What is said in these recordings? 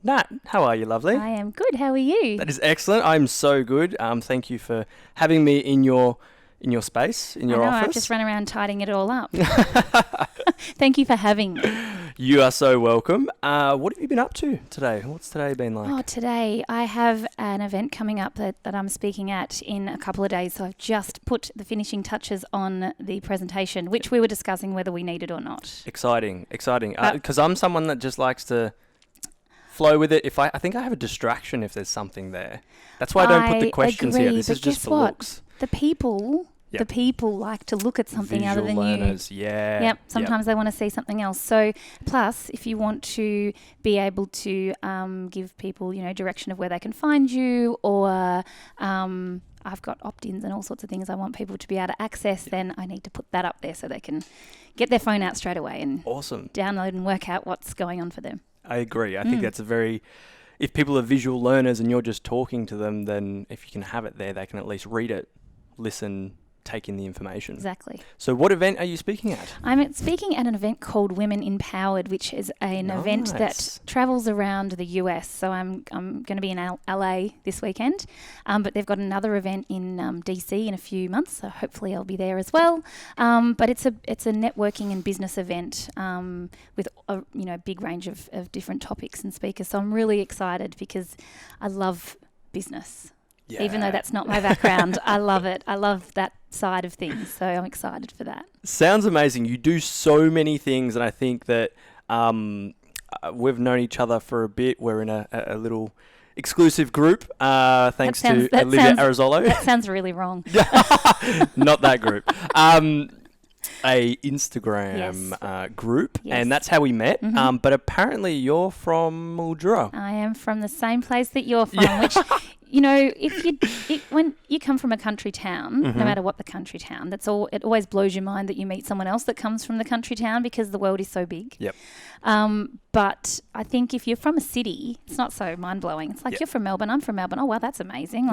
Nat, how are you, lovely? I am good. How are you? That is excellent. I'm so good. Thank you for having me in your space, in your I know, office. I've just run around tidying it all up. Thank you for having me. You are so welcome. What have you been up to today? What's today been like? Oh, today I have an event coming up that I'm speaking at in a couple of days. So I've just put the finishing touches on the presentation, which we were discussing whether we needed or not. Exciting. Because I'm someone that just likes to flow with it. If I think I have a distraction if there's something there. That's why I don't put the questions agree, here. This but is just guess for what? looks. The people Yep. like to look at something Visual other than learners. you. Yeah. Yep. Sometimes they want to see something else. So, plus, if you want to be able to give people, direction of where they can find you, or I've got opt-ins and all sorts of things I want people to be able to access, then I need to put that up there so they can get their phone out straight away and Awesome. download and work out what's going on for them. I agree. I think that's a very... If people are visual learners and you're just talking to them, then if you can have it there, they can at least read it, listen, take in the information. Exactly. So what event are you speaking at? I'm speaking at an event called Women Empowered, which is an event that travels around the US. So I'm going to be in LA this weekend, but they've got another event in DC in a few months. So hopefully I'll be there as well. But it's a networking and business event with a big range of different topics and speakers. So I'm really excited because I love business. Yeah. Even though that's not my background, I love it. I love that side of things, so I'm excited for that. Sounds amazing. You do so many things, and I think that we've known each other for a bit. We're in a little exclusive group, thanks to Olivia Arizolo. That sounds really wrong. Not that group. A Instagram group, and that's how we met. Mm-hmm. But apparently you're from Mildura. I am from the same place that you're from, which... when you come from a country town, no matter what the country town, it always blows your mind that you meet someone else that comes from the country town because the world is so big. Yep. But I think if you're from a city, it's not so mind-blowing. It's like, you're from Melbourne, I'm from Melbourne. Oh, wow, that's amazing.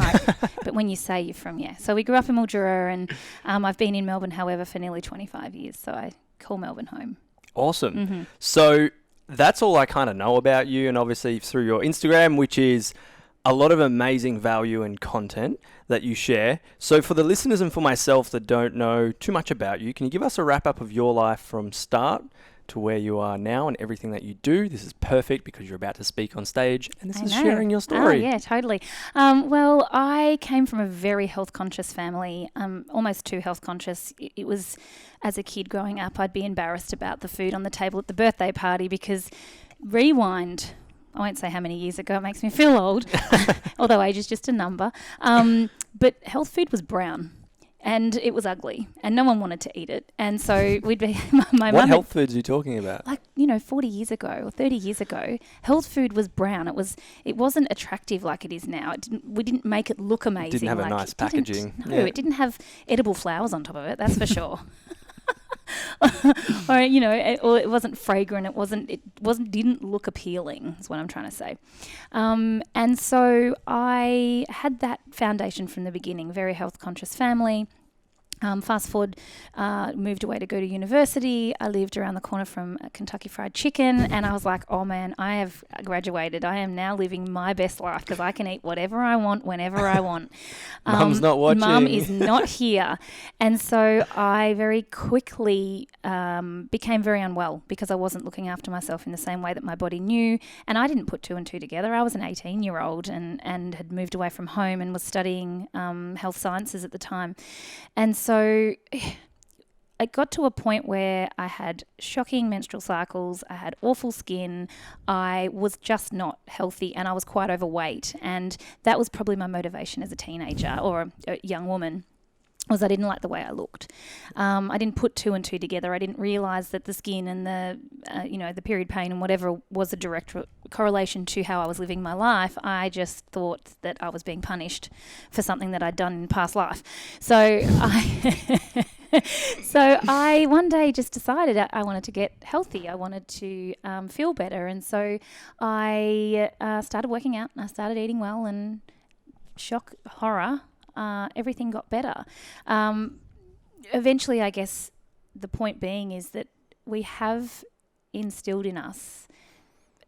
But when you say you're from, So we grew up in Mildura, and I've been in Melbourne, however, for nearly 25 years. So I call Melbourne home. Awesome. Mm-hmm. So that's all I kind of know about you, and obviously through your Instagram, which is a lot of amazing value and content that you share. So for the listeners and for myself that don't know too much about you, can you give us a wrap up of your life from start to where you are now and everything that you do? This is perfect because you're about to speak on stage and this is sharing your story. Oh, yeah, totally. Well, I came from a very health conscious family, almost too health conscious. It was, as a kid growing up, I'd be embarrassed about the food on the table at the birthday party because rewind... I won't say how many years ago, it makes me feel old, although age is just a number. But health food was brown and it was ugly and no one wanted to eat it. And so we'd be, my mum... What health foods are you talking about? 40 years ago or 30 years ago, health food was brown. It wasn't attractive like it is now. We didn't make it look amazing. It didn't have a nice packaging. It didn't have edible flowers on top of it, that's for sure. or it wasn't fragrant. It didn't look appealing. Is what I'm trying to say. And so I had that foundation from the beginning. Very health conscious family. Fast forward, moved away to go to university. I lived around the corner from Kentucky Fried Chicken, and I was like, oh man, I have graduated. I am now living my best life because I can eat whatever I want, whenever I want. Mum's not watching. Mum is not here. And so I very quickly became very unwell because I wasn't looking after myself in the same way that my body knew. And I didn't put two and two together. I was an 18-year-old and had moved away from home and was studying health sciences at the time. And so it got to a point where I had shocking menstrual cycles, I had awful skin, I was just not healthy, and I was quite overweight. And that was probably my motivation as a teenager or a young woman, was I didn't like the way I looked. I didn't put two and two together. I didn't realise that the skin and the period pain and whatever was a direct correlation to how I was living my life. I just thought that I was being punished for something that I'd done in past life. So I one day just decided I wanted to get healthy. I wanted to feel better. And so I started working out and I started eating well, and shock, horror, everything got better. Eventually, I guess the point being is that we have instilled in us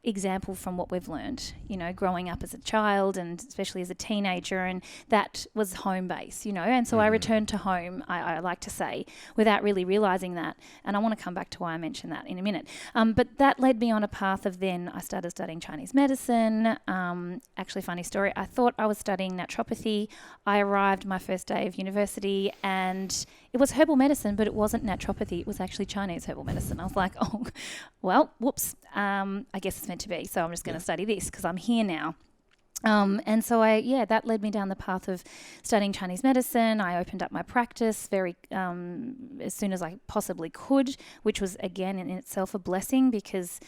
example from what we've learned, growing up as a child and especially as a teenager, and that was home base, and so I returned to home, I like to say, without really realising that, and I want to come back to why I mentioned that in a minute, but that led me on a path of then I started studying Chinese medicine. Actually, funny story, I thought I was studying naturopathy. I arrived my first day of university and it was herbal medicine, but it wasn't naturopathy. It was actually Chinese herbal medicine. I was like, oh, well, whoops. I guess it's meant to be. So I'm just going to study this because I'm here now. And so that led me down the path of studying Chinese medicine. I opened up my practice very as soon as I possibly could, which was, again, in itself a blessing because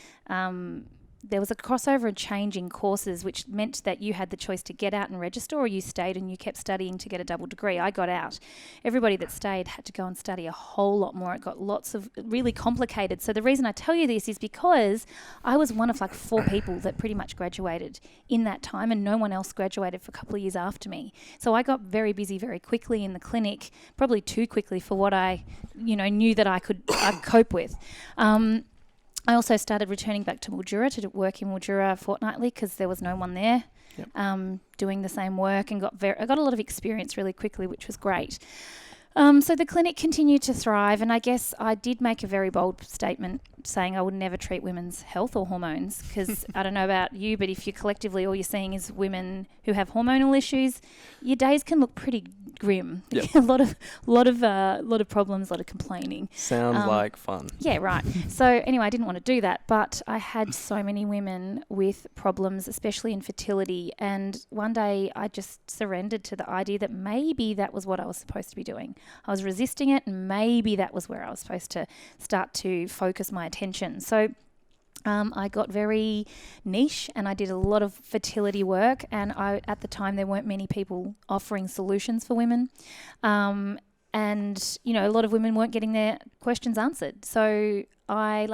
there was a crossover and change in courses, which meant that you had the choice to get out and register, or you stayed and you kept studying to get a double degree. I got out. Everybody that stayed had to go and study a whole lot more. It got lots of really complicated. So the reason I tell you this is because I was one of like 4 people that pretty much graduated in that time, and no one else graduated for a couple of years after me. So I got very busy very quickly in the clinic, probably too quickly for what I, knew that I'd cope with. I also started returning back to Mildura to work in Mildura fortnightly because there was no one there doing the same work, and I got a lot of experience really quickly, which was great. So the clinic continued to thrive, and I guess I did make a very bold statement saying I would never treat women's health or hormones because I don't know about you, but if you're collectively all you're seeing is women who have hormonal issues, your days can look pretty grim. Yep. a lot of problems, a lot of complaining. Sounds like fun. Yeah, right. So anyway, I didn't want to do that, but I had so many women with problems, especially infertility, and one day I just surrendered to the idea that maybe that was what I was supposed to be doing. I was resisting it, and maybe that was where I was supposed to start to focus my attention. So I got very niche and I did a lot of fertility work, and at the time there weren't many people offering solutions for women. And, a lot of women weren't getting their questions answered. So I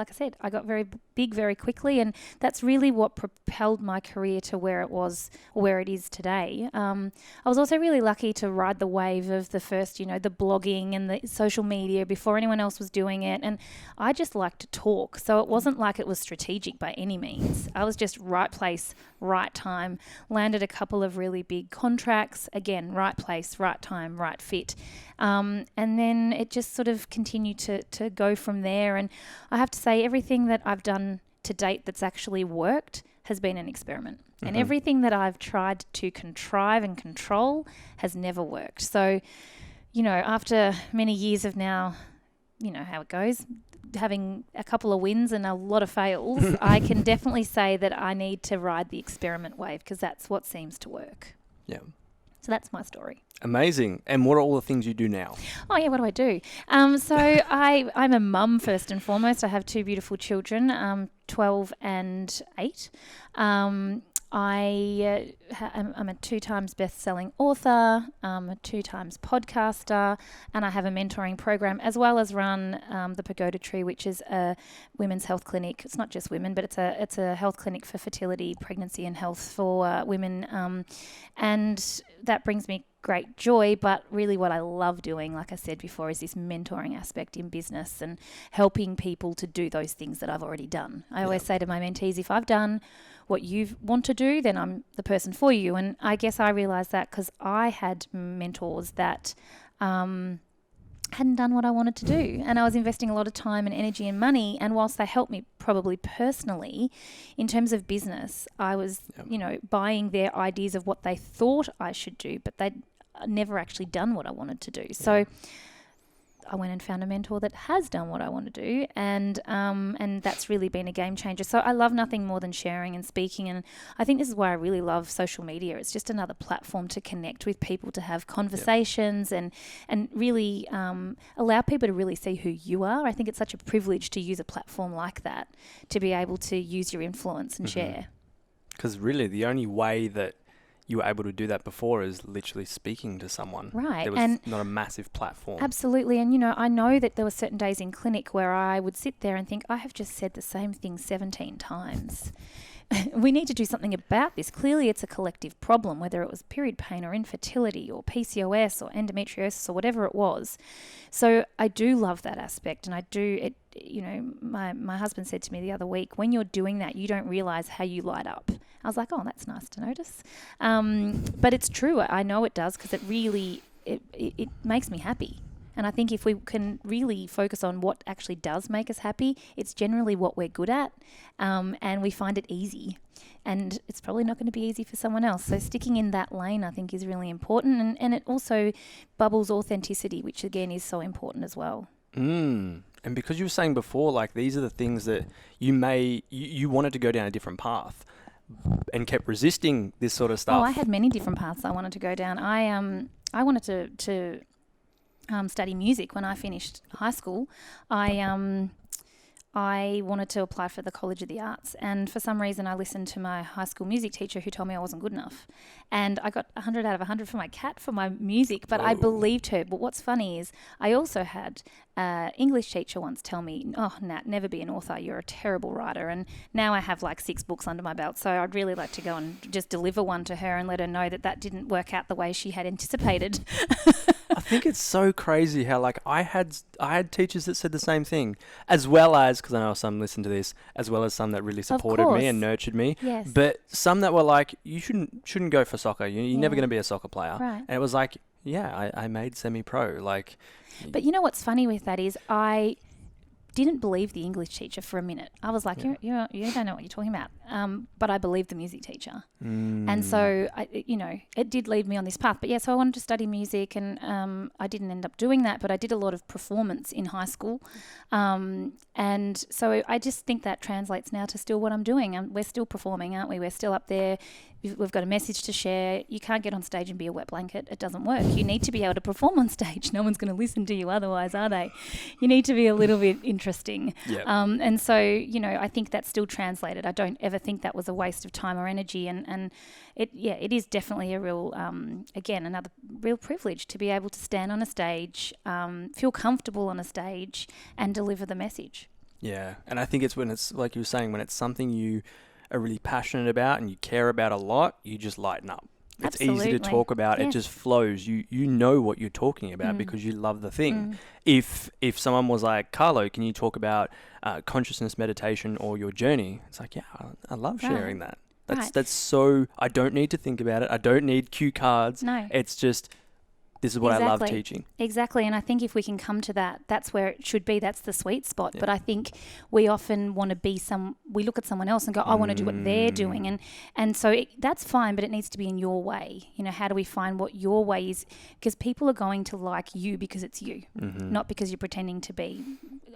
got very big very quickly, and that's really what propelled my career to where it is today. I was also really lucky to ride the wave of the first, the blogging and the social media before anyone else was doing it. And I just liked to talk. So it wasn't like it was strategic by any means. I was just right place, right time, landed a couple of really big contracts. Again, right place, right time, right fit. And then it just sort of continued to go from there. And I have to say everything that I've done to date that's actually worked has been an experiment. Mm-hmm. And everything that I've tried to contrive and control has never worked. So, after many years of now, how it goes, having a couple of wins and a lot of fails, I can definitely say that I need to ride the experiment wave because that's what seems to work. Yeah. So that's my story. Amazing. And what are all the things you do now? Oh, yeah, what do I do? So I'm a mum first and foremost. I have 2 beautiful children, 12 and 8. I'm a 2 times best-selling author, a 2 times podcaster, and I have a mentoring program as well as run the Pagoda Tree, which is a women's health clinic. It's not just women, but it's a health clinic for fertility, pregnancy and health for women, and that brings me great joy. But really what I love doing, like I said before, is this mentoring aspect in business and helping people to do those things that I've already done. I always say to my mentees, if I've done what you want to do, then I'm the person for you. And I guess I realised that because I had mentors that hadn't done what I wanted to do. And I was investing a lot of time and energy and money. And whilst they helped me probably personally, in terms of business, I was, buying their ideas of what they thought I should do, but they'd never actually done what I wanted to do. So I went and found a mentor that has done what I want to do, and that's really been a game changer. So I love nothing more than sharing and speaking, and I think this is why I really love social media. It's just another platform to connect with people, to have conversations, and really allow people to really see who you are. I think it's such a privilege to use a platform like that, to be able to use your influence and share. Because really the only way that you were able to do that before is literally speaking to someone. Right. There was not a massive platform. Absolutely. And, I know that there were certain days in clinic where I would sit there and think, I have just said the same thing 17 times. We need to do something about this. Clearly it's a collective problem, whether it was period pain or infertility or PCOS or endometriosis or whatever it was. So I do love that aspect, and it you know, my husband said to me the other week, when you're doing that, you don't realize how you light up. I was like, oh, that's nice to notice. But it's true. I know it does, because it really, it makes me happy. And I think if we can really focus on what actually does make us happy, it's generally what we're good at, and we find it easy. And it's probably not going to be easy for someone else. So sticking in that lane, I think, is really important. And it also bubbles authenticity, which, again, is so important as well. And because you were saying before, like, these are the things that you wanted to go down a different path and kept resisting this sort of stuff. Oh, I had many different paths I wanted to go down. I wanted to study music when I finished high school. I wanted to apply for the College of the Arts, and for some reason I listened to my high school music teacher, who told me I wasn't good enough, and I got 100 out of 100 for my cat for my music, but I believed her. But what's funny is I also had English teacher once tell me, oh, Nat, never be an author, you're a terrible writer. And now I have like 6 books under my belt, so I'd really like to go and just deliver one to her and let her know that didn't work out the way she had anticipated. I think it's so crazy how, like, I had teachers that said the same thing, as well as, because I know some listen to this, as well as some that really supported me and nurtured me. Yes. But some that were like, you shouldn't go for soccer. You're never going to be a soccer player. Right. And it was like, yeah, I made semi-pro. Like, but you know what's funny with that is I didn't believe the English teacher for a minute. I was like, you don't know what you're talking about. But I believed the music teacher. And so, it did lead me on this path. But yeah, so I wanted to study music, and I didn't end up doing that, but I did a lot of performance in high school. And so I just think that translates now to still what I'm doing. We're still performing, aren't we? We're still up there. We've got a message to share. You can't get on stage and be a wet blanket. It doesn't work. You need to be able to perform on stage. No one's going to listen to you otherwise, are they? You need to be a little bit interesting. Yep. And so, I think that's still translated. I don't ever think that was a waste of time or energy. And it is definitely a real, again, another real privilege to be able to stand on a stage, feel comfortable on a stage, and deliver the message. Yeah. And I think it's when it's, like you were saying, when it's something you are really passionate about and you care about a lot, you just lighten up. It's Absolutely. easy to talk about. Yes. It just flows. You know what you're talking about because you love the thing. If someone was like, Carlo, can you talk about consciousness meditation or your journey? It's like, yeah, I love sharing that. That's so, I don't need to think about it. I don't need cue cards. No. It's just, this is what I love teaching. Exactly. And I think if we can come to that, that's where it should be. That's the sweet spot. Yeah. But I think we often want to be we look at someone else and go, I want to do what they're doing. And so that's fine, but it needs to be in your way. How do we find what your way is? Because people are going to like you because it's you, not because you're pretending to be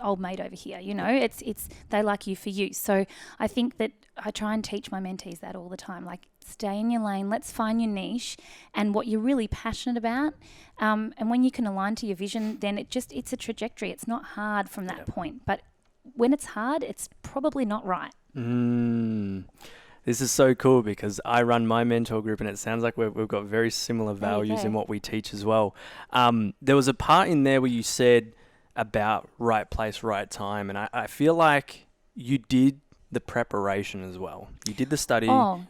old mate over here. It's they like you for you. So I think that I try and teach my mentees that all the time. Like, stay in your lane. Let's find your niche and what you're really passionate about. And when you can align to your vision, then it's a trajectory. It's not hard from that point. But when it's hard, it's probably not right. This is so cool because I run my mentor group, and it sounds like we've got very similar values in what we teach as well. There was a part in there where you said about right place, right time. And I feel like you did the preparation as well. You did the study.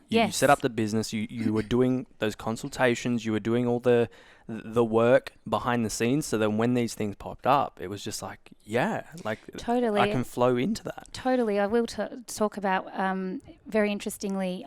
You set up the business. You were doing those consultations. You were doing all the work behind the scenes. So then when these things popped up, it was just like, totally, I can flow into that. Totally. I will talk about, very interestingly,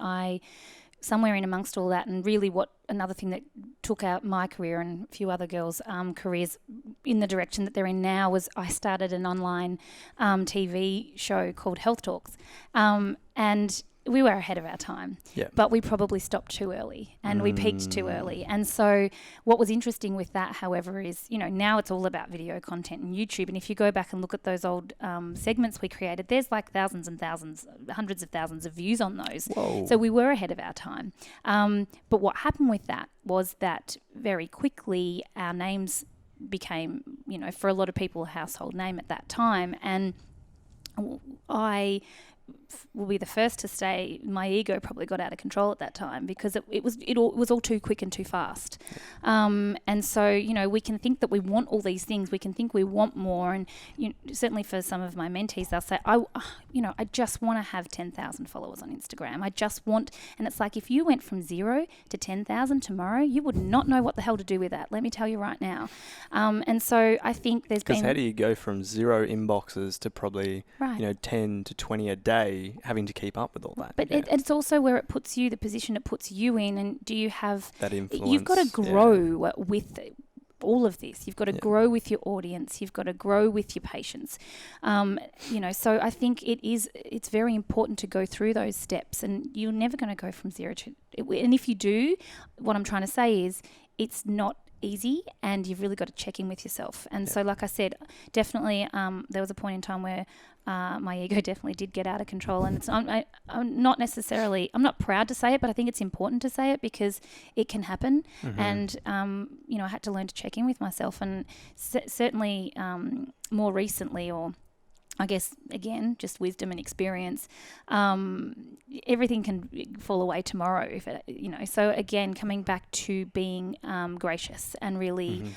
somewhere in amongst all that, and really another thing that took out my career and a few other girls' careers in the direction that they're in now was I started an online TV show called Health Talks. And we were ahead of our time, but we probably stopped too early and we peaked too early. And so what was interesting with that, however, is, now it's all about video content and YouTube. And if you go back and look at those old segments we created, there's like thousands and thousands, hundreds of thousands of views on those. Whoa. So we were ahead of our time. But what happened with that was that very quickly our names became, for a lot of people, a household name at that time. And I will be the first to say my ego probably got out of control at that time, because it was all too quick and too fast. And so, you know, we can think that we want all these things. We can think we want more. And certainly for some of my mentees, they'll say, I just want to have 10,000 followers on Instagram. I just want, and it's like, if you went from 0 to 10,000 tomorrow, you would not know what the hell to do with that. Let me tell you right now. And so I think there's been... Because how do you go from 0 inboxes to probably, Right. 10 to 20 a day, having to keep up with all that? But it's also where it puts you, the position it puts you in, and do you have... That influence. You've got to grow with all of this. You've got to grow with your audience. You've got to grow with your patients. So I think it's very important to go through those steps, and you're never going to go from 0 to... And if you do, what I'm trying to say is it's not easy, and you've really got to check in with yourself. And so, like I said, definitely there was a point in time where my ego definitely did get out of control, and I'm not proud to say it, but I think it's important to say it because it can happen. Mm-hmm. And I had to learn to check in with myself, and certainly more recently, or I guess, again, just wisdom and experience, everything can fall away tomorrow. If it, so again, coming back to being gracious and really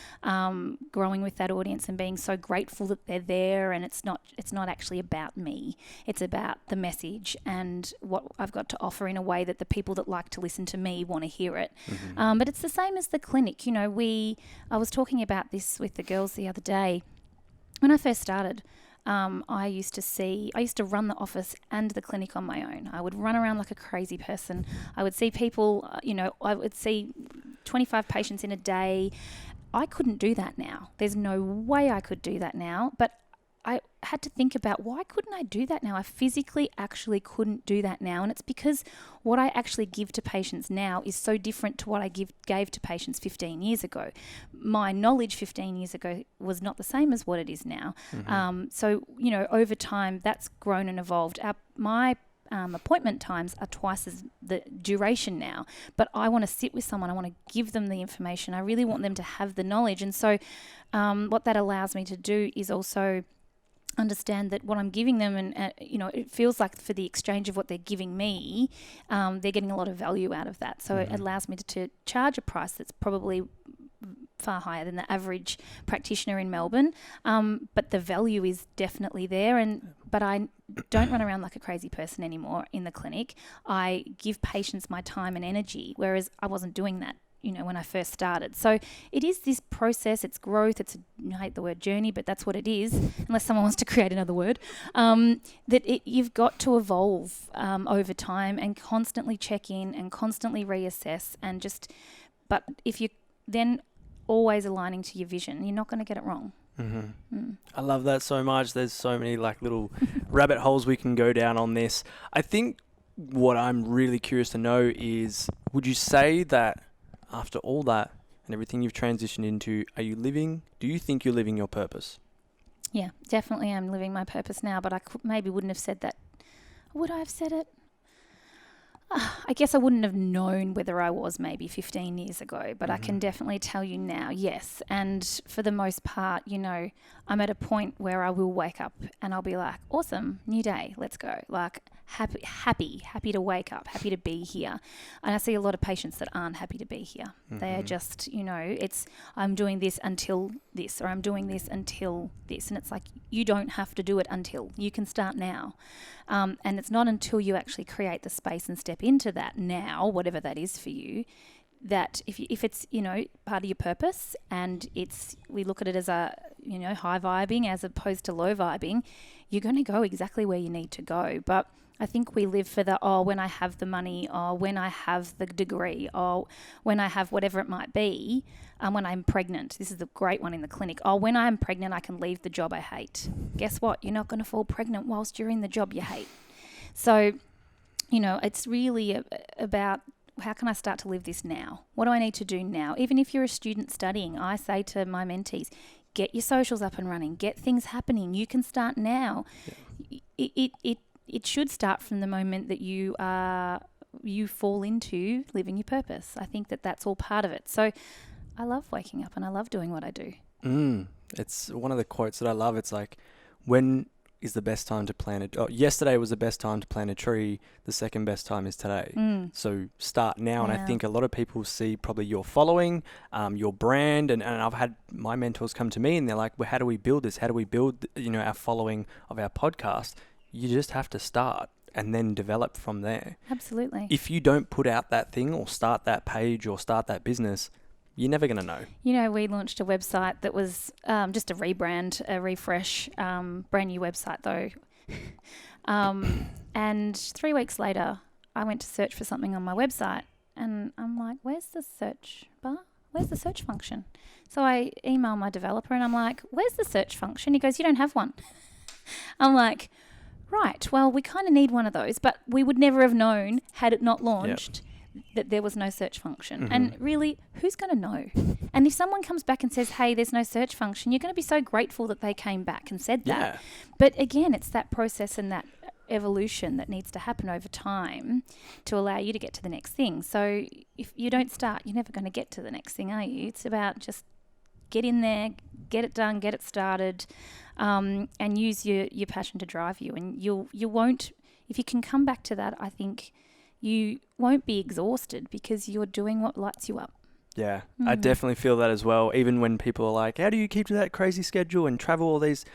growing with that audience and being so grateful that they're there, and it's not actually about me. It's about the message and what I've got to offer in a way that the people that like to listen to me want to hear it. Mm-hmm. But it's the same as the clinic. I was talking about this with the girls the other day. When I first started, I used to run the office and the clinic on my own. I would run around like a crazy person. I would see people, I would see 25 patients in a day. I couldn't do that now. There's no way I could do that now. But I had to think about, why couldn't I do that now? I physically actually couldn't do that now. And it's because what I actually give to patients now is so different to what I gave to patients 15 years ago. My knowledge 15 years ago was not the same as what it is now. Mm-hmm. So, over time, that's grown and evolved. My appointment times are twice as the duration now, but I want to sit with someone. I want to give them the information. I really want them to have the knowledge. And so what that allows me to do is also understand that what I'm giving them, and it feels like for the exchange of what they're giving me, they're getting a lot of value out of that. So it allows me to charge a price that's probably far higher than the average practitioner in Melbourne, but the value is definitely there. But I don't run around like a crazy person anymore in the clinic. I give patients my time and energy, whereas I wasn't doing that when I first started. So it is this process, it's growth, I hate the word journey, but that's what it is, unless someone wants to create another word, you've got to evolve over time and constantly check in and constantly reassess, but if you're then always aligning to your vision, you're not going to get it wrong. Mm-hmm. I love that so much. There's so many little rabbit holes we can go down on this. I think what I'm really curious to know is, would you say that after all that and everything you've transitioned into, do you think you're living your purpose? Yeah, definitely I'm living my purpose now, but I maybe wouldn't have said that. Would I have said it? I guess I wouldn't have known whether I was maybe 15 years ago, but I can definitely tell you now, yes. And for the most part, I'm at a point where I will wake up and I'll be like, awesome, new day, let's go. Happy to wake up, happy to be here. And I see a lot of patients that aren't happy to be here. They are just, it's, I'm doing this until this, or I'm doing this until this. And it's like, you don't have to do it until. You can start now. And it's not until you actually create the space and step into that now, whatever that is for you, that if it's part of your purpose, and we look at it as a high vibing as opposed to low vibing, you're going to go exactly where you need to go. But I think we live for when I have the money, or when I have the degree, or when I have whatever it might be, when I'm pregnant. This is the great one in the clinic. When I'm pregnant, I can leave the job I hate. Guess what? You're not going to fall pregnant whilst you're in the job you hate. So, it's really about, how can I start to live this now? What do I need to do now? Even if you're a student studying, I say to my mentees, get your socials up and running, get things happening. You can start now. Yeah. It should start from the moment that you fall into living your purpose. I think that's all part of it. So I love waking up and I love doing what I do. It's one of the quotes that I love. It's like, when is the best time to plant yesterday was the best time to plant a tree. The second best time is today. So start now. And I think a lot of people see probably your following, your brand, and I've had my mentors come to me and they're like, well, how do we build this? How do we build, our following of our podcast? You just have to start and then develop from there. Absolutely. If you don't put out that thing or start that page or start that business, you're never going to know. We launched a website that was just a rebrand, a refresh, brand new website though. And 3 weeks later, I went to search for something on my website and I'm like, where's the search bar? Where's the search function? So I email my developer and I'm like, where's the search function? He goes, you don't have one. I'm like, right, well, we kind of need one of those, but we would never have known had it not launched. That there was no search function. And really, who's going to know? And if someone comes back and says, hey, there's no search function, you're going to be so grateful that they came back and said that. But again, it's that process and that evolution that needs to happen over time to allow you to get to the next thing. So if you don't start, you're never going to get to the next thing, are you? It's about just get in there, get it done, get it started, and use your passion to drive you. And you won't, if you can come back to that, I think you won't be exhausted because you're doing what lights you up. Yeah, I definitely feel that as well. Even when people are like, how do you keep to that crazy schedule and travel all these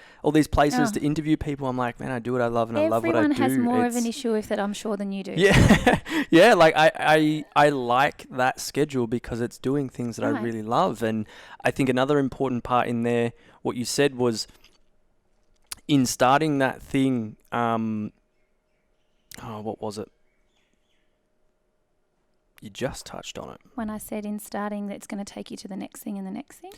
places to interview people? I'm like, man, I do what I love and I love what I do. Everyone has more of an issue with it, I'm sure, than you do. Yeah. Yeah, like I like that schedule because it's doing things that I really love. And I think another important part in there, what you said was in starting that thing, what was it? You just touched on it. When I said in starting that it's going to take you to the next thing and the next thing?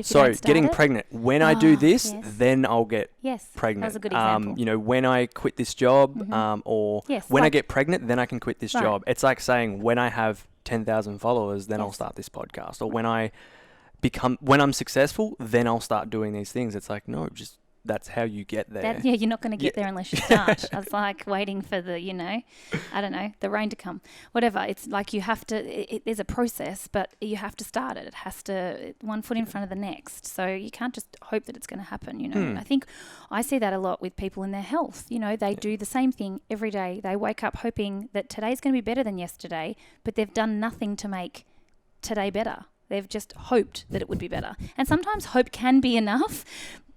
Sorry, getting pregnant. When I do this, then I'll get pregnant. That was a good example. When I quit this job or when I get pregnant, then I can quit this job. It's like saying when I have 10,000 followers, then I'll start this podcast. Or when I'm successful, then I'll start doing these things. It's like, no, just that's how you get there. You're not going to get there unless you start. I was like waiting for the, I don't know, the rain to come. Whatever. It's like you have to, there's a process, but you have to start it. It has to, one foot in front of the next. So you can't just hope that it's going to happen, I think I see that a lot with people in their health. They do the same thing every day. They wake up hoping that today's going to be better than yesterday, but they've done nothing to make today better. They've just hoped that it would be better. And sometimes hope can be enough,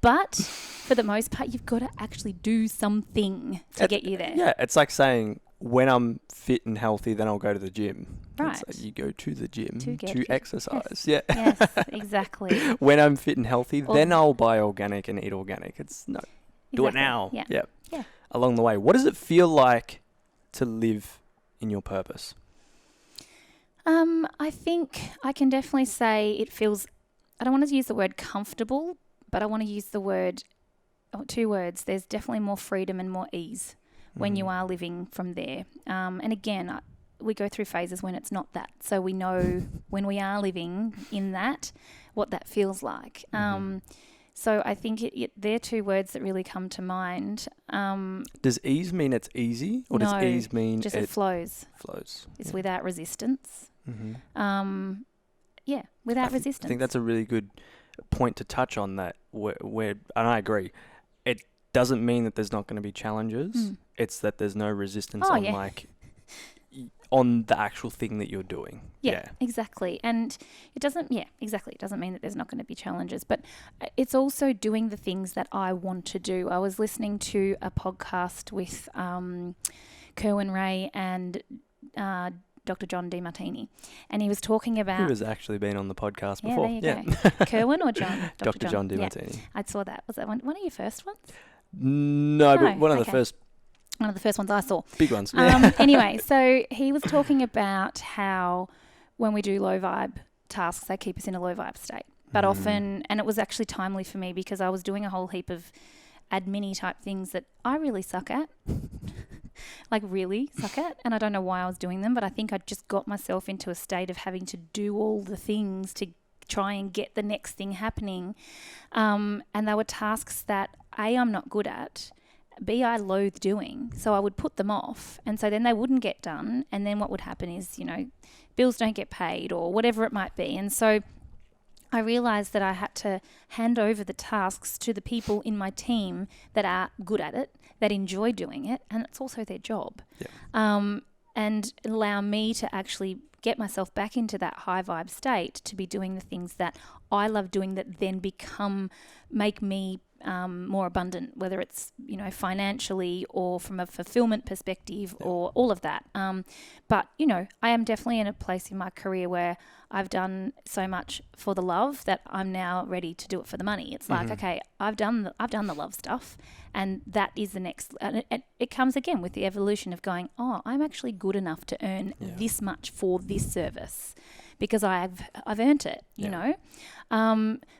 but for the most part, you've got to actually do something to get you there. Yeah, it's like saying when I'm fit and healthy, then I'll go to the gym. Right. It's like you go to the gym to exercise. Yes. Yeah. Yes, exactly. When I'm fit and healthy, then I'll buy organic and eat organic. Do it now. Yeah. Along the way, what does it feel like to live in your purpose? I think I can definitely say it feels, I don't want to use the word comfortable, but I want to use the word, two words. There's definitely more freedom and more ease when you are living from there. And again, we go through phases when it's not that. So we know when we are living in that, what that feels like. So I think they're two words that really come to mind. Does ease mean it's easy? Or does ease mean just it flows? It's without resistance. Without resistance. I think that's a really good point to touch on that where and I agree. It doesn't mean that there's not going to be challenges. It's that there's no resistance on the actual thing that you're doing. Yeah, exactly. And it doesn't mean that there's not going to be challenges, but it's also doing the things that I want to do. I was listening to a podcast with Kerwin Rae and Dr. John Demartini, and he was talking about... Who has actually been on the podcast before. There you go. Kerwin or John? Dr. John Demartini. Yeah, I saw that. Was that one of your first ones? No, but one of the first... One of the first ones I saw. Big ones. Anyway, so he was talking about how when we do low vibe tasks, they keep us in a low vibe state. But often, and it was actually timely for me because I was doing a whole heap of admin-y type things that I really suck at. And I don't know why I was doing them, but I think I just got myself into a state of having to do all the things to try and get the next thing happening. And they were tasks that A, I'm not good at, B, I loathe doing. So I would put them off. And so then they wouldn't get done. And then what would happen is, bills don't get paid or whatever it might be. And so I realized that I had to hand over the tasks to the people in my team that are good at it, that enjoy doing it, and it's also their job. Yeah. And allow me to actually get myself back into that high vibe state to be doing the things that I love doing that then make me more abundant, whether it's, financially or from a fulfillment perspective or all of that. But, I am definitely in a place in my career where I've done so much for the love that I'm now ready to do it for the money. It's like, okay, I've done the love stuff, and that is the next. And it comes again with the evolution of going, oh, I'm actually good enough to earn this much for this service because I've earned it, you know.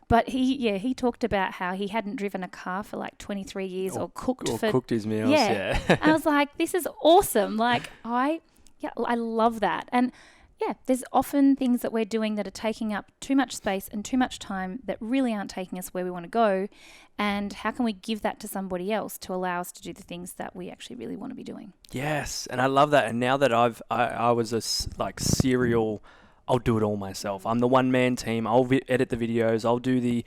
But he talked about how he hadn't driven a car for like 23 years or cooked his meals. Yeah. I was like, this is awesome. Like I love that. And there's often things that we're doing that are taking up too much space and too much time that really aren't taking us where we want to go. And how can we give that to somebody else to allow us to do the things that we actually really want to be doing? Yes, and I love that. And now that I was a serial, I'll do it all myself. I'm the one-man team. I'll edit the videos. I'll do the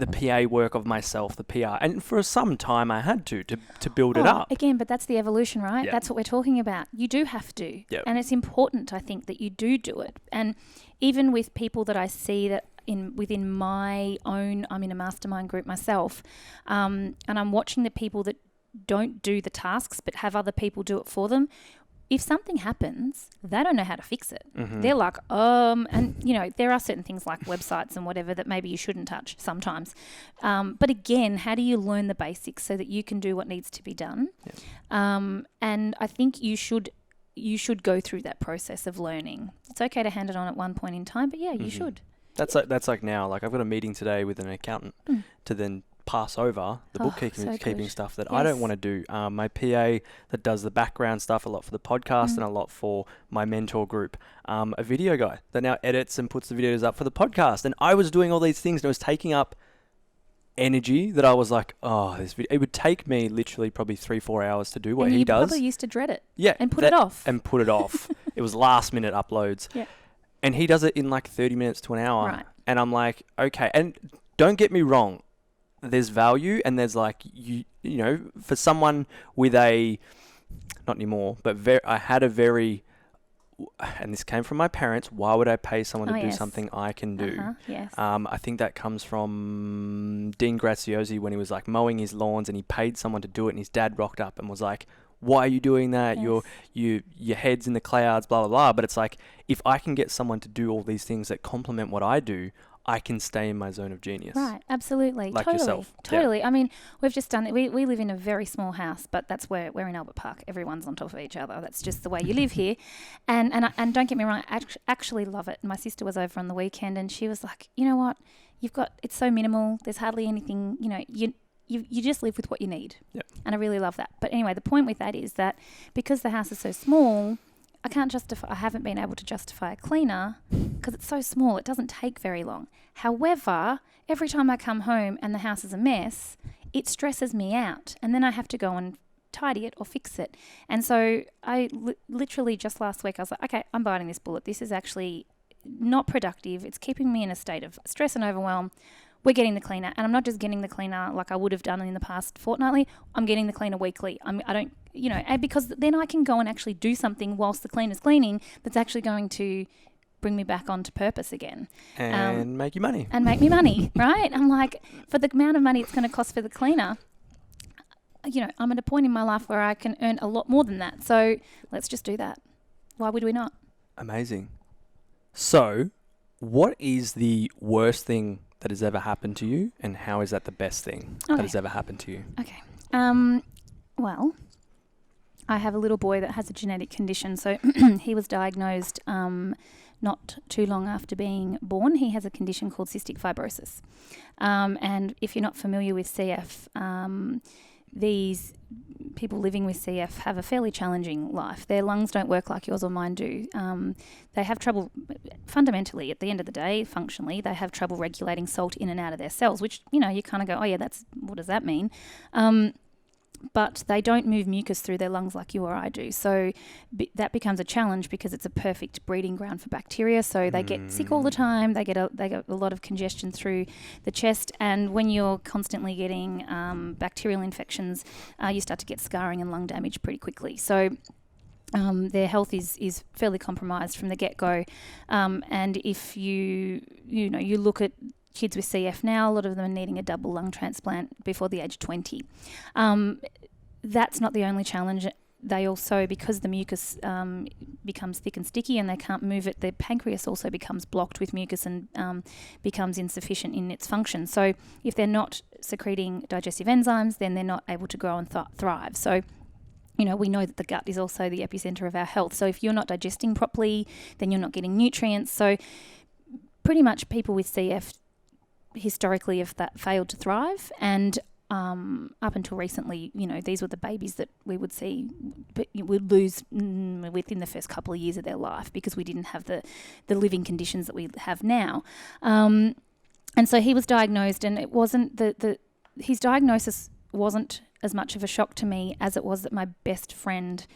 PA work of myself, the PR. And for some time, I had to build it up. Again, but that's the evolution, right? Yep. That's what we're talking about. You do have to. Yep. And it's important, I think, that you do it. And even with people that I see that within my own, I'm in a mastermind group myself, and I'm watching the people that don't do the tasks but have other people do it for them. If something happens, they don't know how to fix it. Mm-hmm. They're like, and there are certain things like websites and whatever that maybe you shouldn't touch sometimes. But again, how do you learn the basics so that you can do what needs to be done? Yeah. And I think you should go through that process of learning. It's okay to hand it on at one point in time, but you should. That's like now. Like I've got a meeting today with an accountant to then pass over the bookkeeping stuff that I don't want to do. My PA that does the background stuff a lot for the podcast and a lot for my mentor group. A video guy that now edits and puts the videos up for the podcast. And I was doing all these things and it was taking up energy that I was like, this video. It would take me literally probably 3-4 hours to do what he does. You probably used to dread it. Yeah. And put it off. It was last minute uploads. Yeah. And he does it in like 30 minutes to an hour. Right. And I'm like, okay. And don't get me wrong. There's value and there's like, for someone with not anymore, but I had a very, and this came from my parents, why would I pay someone to do something I can do? Yes. I think that comes from Dean Graziosi when he was like mowing his lawns and he paid someone to do it and his dad rocked up and was like, why are you doing that? Yes. Your head's in the clouds, blah, blah, blah. But it's like, if I can get someone to do all these things that complement what I do, I can stay in my zone of genius. Right, absolutely. Like yourself. Totally. Yeah. I mean, we've just done it. We live in a very small house, but that's where we're in Albert Park. Everyone's on top of each other. That's just the way you live here. And don't get me wrong, I actually love it. My sister was over on the weekend and she was like, you know what? It's so minimal. There's hardly anything, you just live with what you need. Yep. And I really love that. But anyway, the point with that is that because the house is so small, I haven't been able to justify a cleaner because it's so small. It doesn't take very long. However, every time I come home and the house is a mess, it stresses me out. And then I have to go and tidy it or fix it. And so I literally just last week, I was like, okay, I'm biting this bullet. This is actually not productive. It's keeping me in a state of stress and overwhelm. We're getting the cleaner, and I'm not just getting the cleaner like I would have done in the past fortnightly. I'm getting the cleaner weekly. Because then I can go and actually do something whilst the cleaner's cleaning that's actually going to bring me back onto purpose again. And make you money. And make me money, right? I'm like, for the amount of money it's going to cost for the cleaner, I'm at a point in my life where I can earn a lot more than that. So let's just do that. Why would we not? Amazing. So what is the worst thing that has ever happened to you, and how is that the best thing that has ever happened to you? Okay. Well, I have a little boy that has a genetic condition. So he was diagnosed not too long after being born. He has a condition called cystic fibrosis. And if you're not familiar with CF, these people living with CF have a fairly challenging life. Their lungs don't work like yours or mine do. They have trouble, fundamentally, at the end of the day, functionally, they have trouble regulating salt in and out of their cells, which, you kind of go, what does that mean? but they don't move mucus through their lungs like you or I do. So that becomes a challenge because it's a perfect breeding ground for bacteria. So they get sick all the time. They get a lot of congestion through the chest. And when you're constantly getting bacterial infections, you start to get scarring and lung damage pretty quickly. So their health is fairly compromised from the get-go. And if you look at kids with CF now, a lot of them are needing a double lung transplant before the age of 20. That's not the only challenge. They also, because the mucus becomes thick and sticky and they can't move it, their pancreas also becomes blocked with mucus and becomes insufficient in its function. So if they're not secreting digestive enzymes, then they're not able to grow and thrive. So we know that the gut is also the epicenter of our health. So if you're not digesting properly, then you're not getting nutrients. So pretty much people with CF historically have failed to thrive, and up until recently, these were the babies that we would see, but we'd lose within the first couple of years of their life because we didn't have the living conditions that we have now. And so he was diagnosed, and it wasn't his diagnosis wasn't as much of a shock to me as it was that my best friend,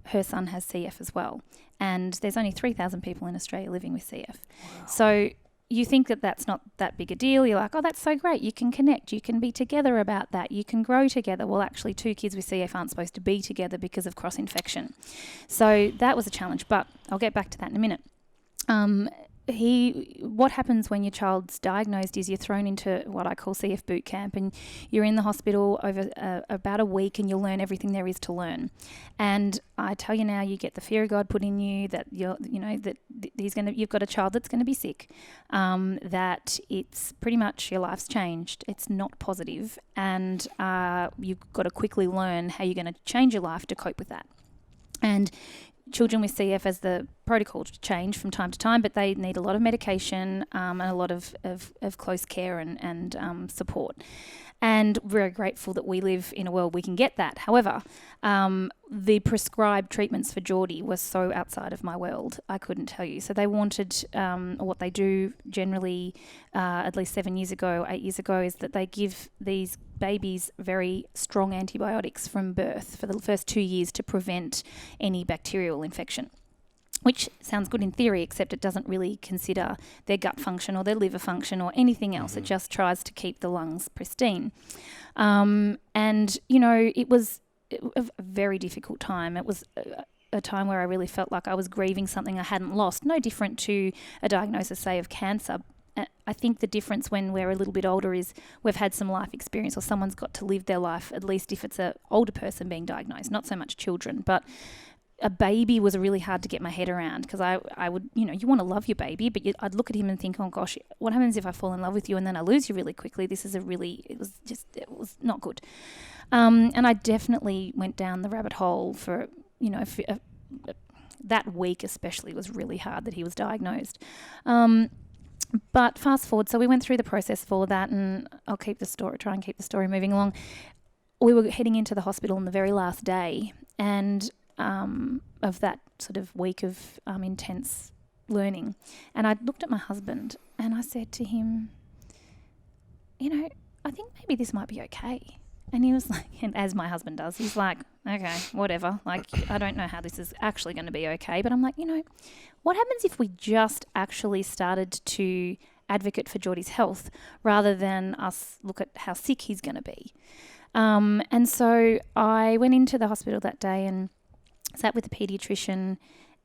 her son has CF as well, and there's only 3,000 people in Australia living with CF. Wow. So you think that that's not that big a deal. You're like, oh, that's so great. You can connect. You can be together about that. You can grow together. Well, actually, two kids with CF aren't supposed to be together because of cross-infection. So that was a challenge, but I'll get back to that in a minute. What happens when your child's diagnosed is you're thrown into what I call CF boot camp, and you're in the hospital over about a week, and you'll learn everything there is to learn. And I tell you now, you get the fear of God put in you that you've got a child that's going to be sick, that it's pretty much your life's changed. It's not positive, and you've got to quickly learn how you're going to change your life to cope with that. And children with CF, as the protocol change from time to time, but they need a lot of medication and a lot of close care and support. And very grateful that we live in a world we can get that. However, the prescribed treatments for Geordie were so outside of my world, I couldn't tell you. So they wanted, what they do generally, at least 8 years ago, is that they give these babies very strong antibiotics from birth for the first 2 years to prevent any bacterial infection, which sounds good in theory, except it doesn't really consider their gut function or their liver function or anything else. Mm-hmm. It just tries to keep the lungs pristine. It was a very difficult time. It was a time where I really felt like I was grieving something I hadn't lost, no different to a diagnosis, say, of cancer. I think the difference when we're a little bit older is we've had some life experience, or someone's got to live their life, at least if it's an older person being diagnosed, not so much children. But a baby was really hard to get my head around, because I would, you want to love your baby, but I'd look at him and think, oh gosh, what happens if I fall in love with you and then I lose you really quickly? It was not good. And I definitely went down the rabbit hole for that week especially was really hard that he was diagnosed. But fast forward, so we went through the process for that, and I'll try and keep the story moving along. We were heading into the hospital on the very last day, and of that sort of week of intense learning. And I looked at my husband and I said to him, I think maybe this might be okay. And he was like, and as my husband does, he's like, okay, whatever. Like, I don't know how this is actually going to be okay. But I'm like, what happens if we just actually started to advocate for Geordie's health rather than us look at how sick he's going to be? And so I went into the hospital that day and sat with the paediatrician,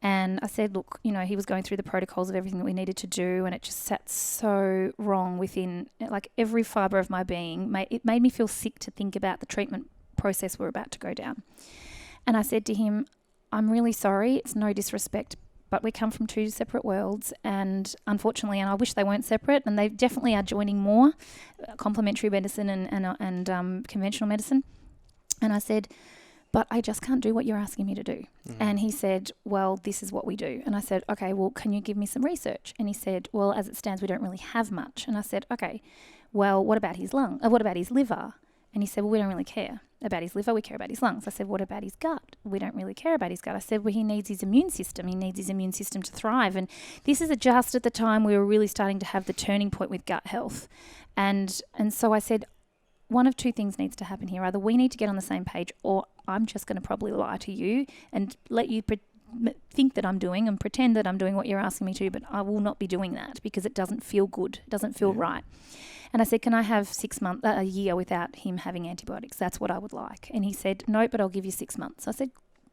and I said, look, he was going through the protocols of everything that we needed to do, and it just sat so wrong within, like, every fibre of my being. It made me feel sick to think about the treatment process we're about to go down. And I said to him, I'm really sorry, it's no disrespect, but we come from two separate worlds, and unfortunately, and I wish they weren't separate, and they definitely are joining more, complementary medicine and conventional medicine. And I said, but I just can't do what you're asking me to do. Mm-hmm. And he said, well, this is what we do. And I said, okay, well, can you give me some research? And he said, well, as it stands, we don't really have much. And I said, okay, well, what about his what about his liver? And he said, well, we don't really care about his liver. We care about his lungs. I said, what about his gut? We don't really care about his gut. I said, well, he needs his immune system. He needs his immune system to thrive. And this is just at the time we were really starting to have the turning point with gut health. And so I said, one of two things needs to happen here. Either we need to get on the same page, or I'm just going to probably lie to you and let you think that I'm doing and pretend that I'm doing what you're asking me to, but I will not be doing that because it doesn't feel good. It doesn't feel right. And I said, can I have 6 months, a year without him having antibiotics? That's what I would like. And he said, no, but I'll give you 6 months. I said,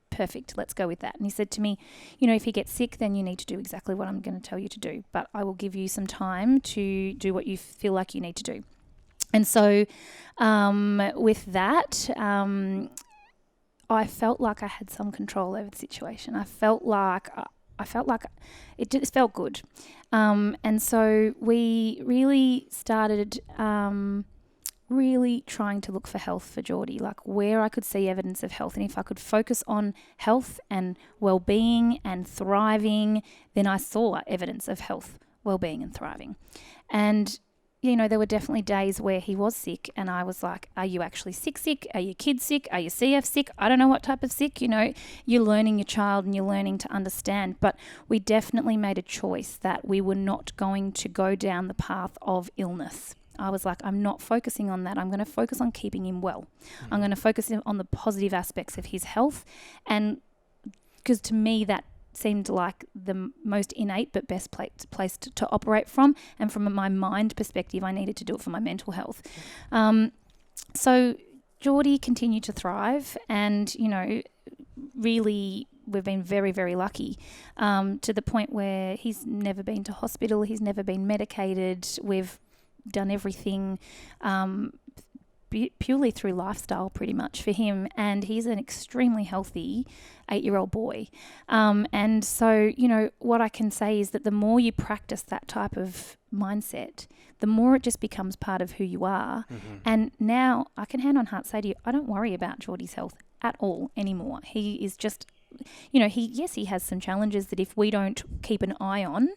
perfect, let's go with that. And he said to me, if he gets sick, then you need to do exactly what I'm going to tell you to do. But I will give you some time to do what you feel like you need to do. And so with that, I felt like I had some control over the situation. I felt like it just felt good. And so we really started really trying to look for health for Geordie, like where I could see evidence of health. And if I could focus on health and well-being and thriving, then I saw evidence of health, well-being and thriving. And there were definitely days where he was sick and I was like, are you actually sick? Are your kids sick? Are your CF sick? I don't know what type of sick. You're learning your child and you're learning to understand. But we definitely made a choice that we were not going to go down the path of illness. I was like, I'm not focusing on that. I'm going to focus on keeping him well. Mm-hmm. I'm going to focus on the positive aspects of his health. And because to me, that seemed like the most innate but best place to operate from. And from my mind perspective, I needed to do it for my mental health. So Geordie continued to thrive and, really we've been very, very lucky to the point where he's never been to hospital. He's never been medicated. We've done everything purely through lifestyle pretty much for him, and he's an extremely healthy 8-year-old boy. And so, what I can say is that the more you practice that type of mindset, the more it just becomes part of who you are. Mm-hmm. And now I can hand on heart say to you, I don't worry about Geordie's health at all anymore. He is just, he has some challenges that if we don't keep an eye on,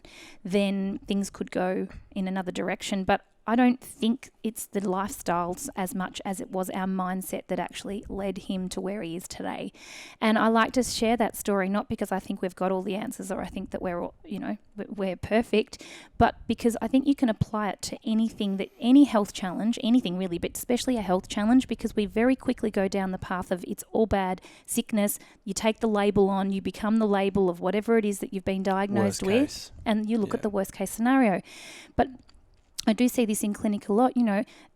then things could go in another direction. But I don't think it's the lifestyles as much as it was our mindset that actually led him to where he is today. And I like to share that story, not because I think we've got all the answers or I think that we're perfect, but because I think you can apply it to any health challenge, anything really, but especially a health challenge, because we very quickly go down the path of it's all bad, sickness, you take the label on, you become the label of whatever it is that you've been diagnosed with, and you look at the worst case scenario. But I do see this in clinic a lot,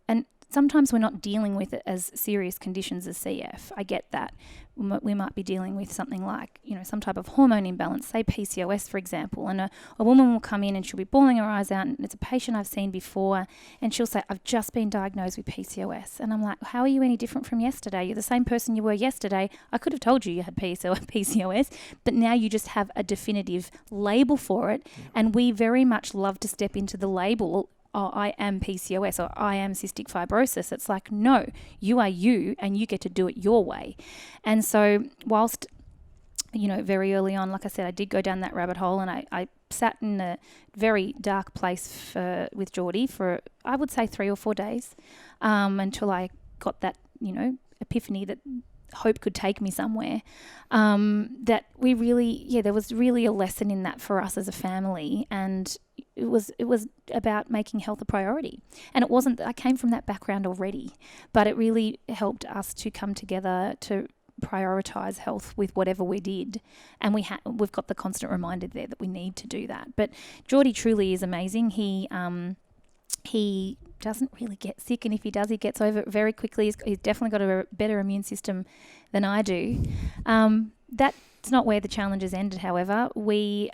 and sometimes we're not dealing with it as serious conditions as CF. I get that. We might be dealing with something like, some type of hormone imbalance, say PCOS, for example, and a woman will come in and she'll be bawling her eyes out, and it's a patient I've seen before, and she'll say, I've just been diagnosed with PCOS. And I'm like, how are you any different from yesterday? You're the same person you were yesterday. I could have told you had PCOS, but now you just have a definitive label for it, and we very much love to step into the label, oh, I am PCOS or I am cystic fibrosis. It's like, no, you are you and you get to do it your way. And so whilst, very early on, like I said, I did go down that rabbit hole, and I sat in a very dark place with Geordie for, I would say, 3 or 4 days until I got that, epiphany that hope could take me somewhere. That we really, there was really a lesson in that for us as a family, and it was about making health a priority. And it wasn't that I came from that background already, but it really helped us to come together to prioritize health with whatever we did. And we've got the constant reminder there that we need to do that. But Geordie truly is amazing. He doesn't really get sick, and if he does, he gets over it very quickly. He's definitely got a better immune system than I do. That's not where the challenges ended, however. We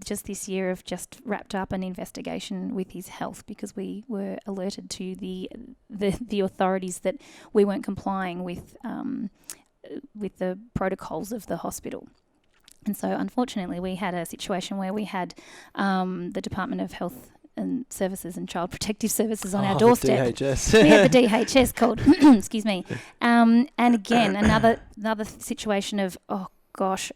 just this year have just wrapped up an investigation with his health because we were alerted to the authorities that we weren't complying with the protocols of the hospital. And so, unfortunately, we had a situation where we had the Department of Health and Services and Child Protective Services on our doorstep. The DHS. We had the DHS called, excuse me. And again, another situation of, oh gosh,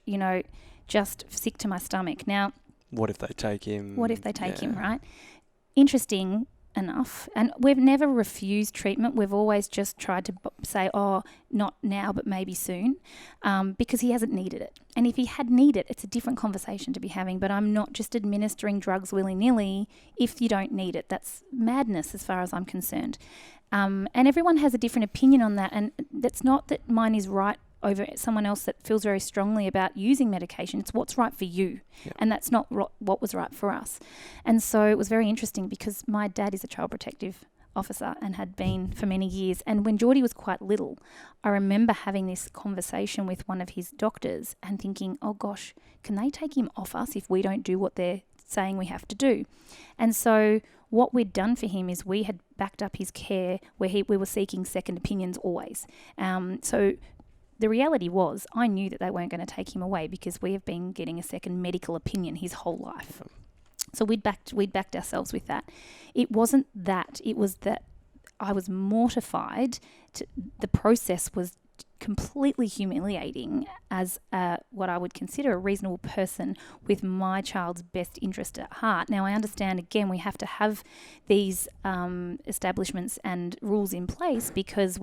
just sick to my stomach. Now, what if they take him? What if they take him, right? Interesting. enough. And we've never refused treatment. We've always just tried to say, oh, not now, but maybe soon, because he hasn't needed it. And if he had needed it, it's a different conversation to be having. But I'm not just administering drugs willy-nilly if you don't need it. That's madness as far as I'm concerned. And everyone has a different opinion on that. And that's not that mine is right over someone else that feels very strongly about using medication. It's what's right for you. Yep. And that's not what was right for us. And so it was very interesting because my dad is a child protective officer and had been for many years. And when Geordie was quite little, I remember having this conversation with one of his doctors and thinking, oh gosh, can they take him off us if we don't do what they're saying we have to do? And so what we'd done for him is we had backed up his care where we were seeking second opinions always. So the reality was I knew that they weren't going to take him away because we have been getting a second medical opinion his whole life. So we'd backed ourselves with that. It wasn't that. It was that I was mortified. The process was completely humiliating as what I would consider a reasonable person with my child's best interest at heart. Now, I understand, again, we have to have these establishments and rules in place because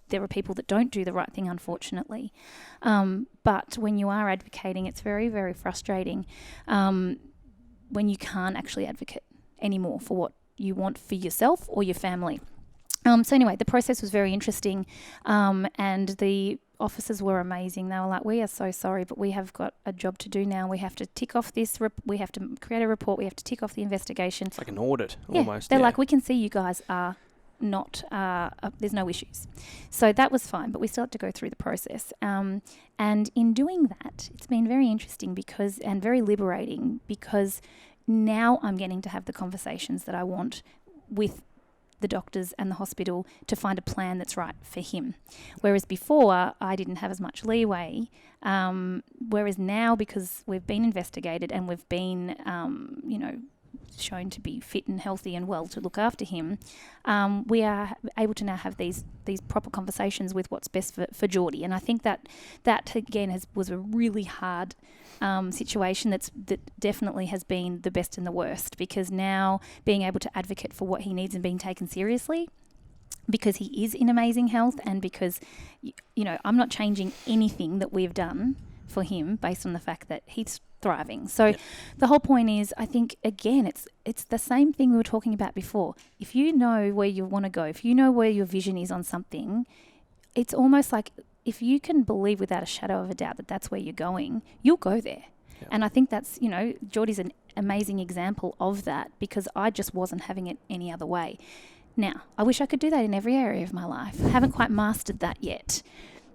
there are people that don't do the right thing, unfortunately. But when you are advocating, it's very, very frustrating when you can't actually advocate anymore for what you want for yourself or your family. So anyway, the process was very interesting, and the officers were amazing. They were like, we are so sorry, but we have got a job to do now. We have to tick off this, we have to create a report, we have to tick off the investigation. It's like an audit almost. They're like, we can see you guys are not, there's no issues. So that was fine, but we still had to go through the process. And in doing that, it's been very interesting and very liberating because now I'm getting to have the conversations that I want with the doctors and the hospital to find a plan that's right for him. Whereas before, I didn't have as much leeway. Whereas now, because we've been investigated and we've been, shown to be fit and healthy and well to look after him, we are able to now have these proper conversations with what's best for Geordie. And I think that again was a really hard situation that definitely has been the best and the worst, because now being able to advocate for what he needs and being taken seriously, because he is in amazing health, and because I'm not changing anything that we've done for him based on the fact that he's thriving. So The whole point is, I think, again, it's the same thing we were talking about before. If you know where you want to go, if you know where your vision is on something, it's almost like if you can believe without a shadow of a doubt that that's where you're going, you'll go there. Yep. And I think that's, Geordie's an amazing example of that, because I just wasn't having it any other way. Now, I wish I could do that in every area of my life. I haven't quite mastered that yet.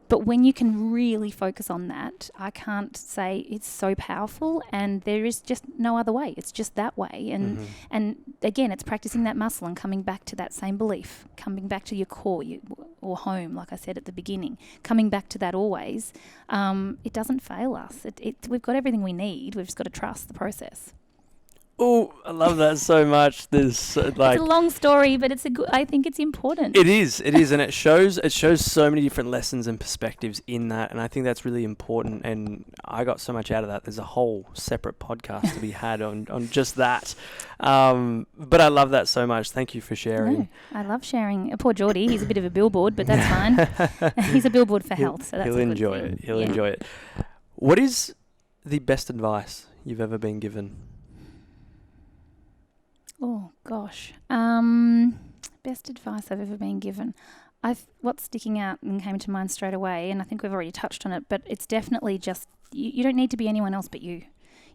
But when you can really focus on that, I can't say it's so powerful, and there is just no other way. It's just that way. And again, it's practicing that muscle and coming back to that same belief, coming back to your core or home, like I said at the beginning, coming back to that always. It doesn't fail us. We've got everything we need. We've just got to trust the process. Oh, I love that so much. There's it's a long story, but I think it's important. It is, and it shows so many different lessons and perspectives in that, and I think that's really important. And I got so much out of that. There's a whole separate podcast to be had on just that. But I love that so much. Thank you for sharing. No, I love sharing. Poor Geordie, he's a bit of a billboard, but that's fine. He's a billboard for health, so that's he'll a good enjoy thing. it. He'll enjoy it. What is the best advice you've ever been given? Oh, gosh. Best advice I've ever been given. What's sticking out and came to mind straight away, and I think we've already touched on it, but it's definitely just, you don't need to be anyone else but you.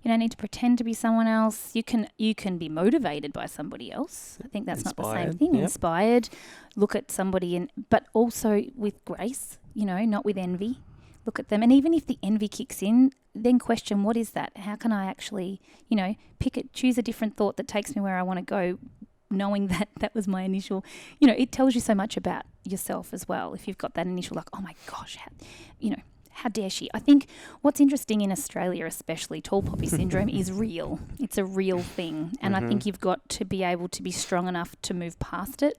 You don't need to pretend to be someone else. You can be motivated by somebody else. I think that's not the same thing. Yep. Inspired. Look at somebody, but also with grace, not with envy. Look at them. And even if the envy kicks in, then question, what is that? How can I actually, choose a different thought that takes me where I want to go, knowing that was my initial, it tells you so much about yourself as well. If you've got that initial, like, oh my gosh, how dare she? I think what's interesting in Australia, especially tall poppy syndrome, is real. It's a real thing. And I think you've got to be able to be strong enough to move past it.